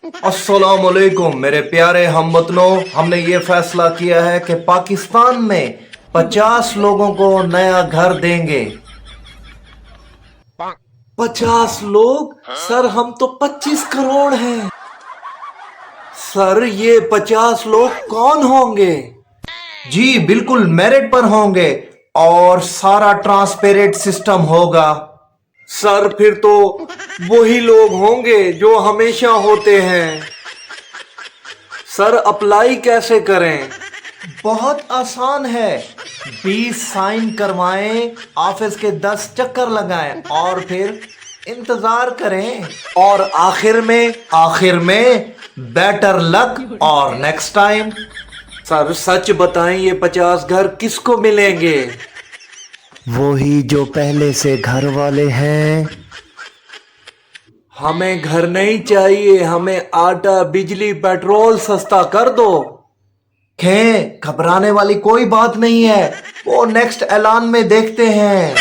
अस्सलामुअलैकुम मेरे प्यारे हमवतनों, हमने ये फैसला किया है कि पाकिस्तान में 50 लोगों को नया घर देंगे। 50 लोग? सर हम तो 25 करोड़ हैं। सर ये 50 लोग कौन होंगे? जी बिल्कुल मेरिट पर होंगे और सारा ट्रांसपेरेंट सिस्टम होगा। सर फिर तो वही लोग होंगे जो हमेशा होते हैं। सर अप्लाई कैसे करें? बहुत आसान है। 20 साइन करवाएं, ऑफिस के 10 चक्कर लगाएं और फिर इंतजार करें। और आखिर में बेटर लक और नेक्स्ट टाइम। सर सच बताएं, ये 50 घर किसको मिलेंगे? वही जो पहले से घर वाले हैं। हमें घर नहीं चाहिए, हमें आटा बिजली पेट्रोल सस्ता कर दो। खे घबराने वाली कोई बात नहीं है, वो नेक्स्ट ऐलान में देखते हैं।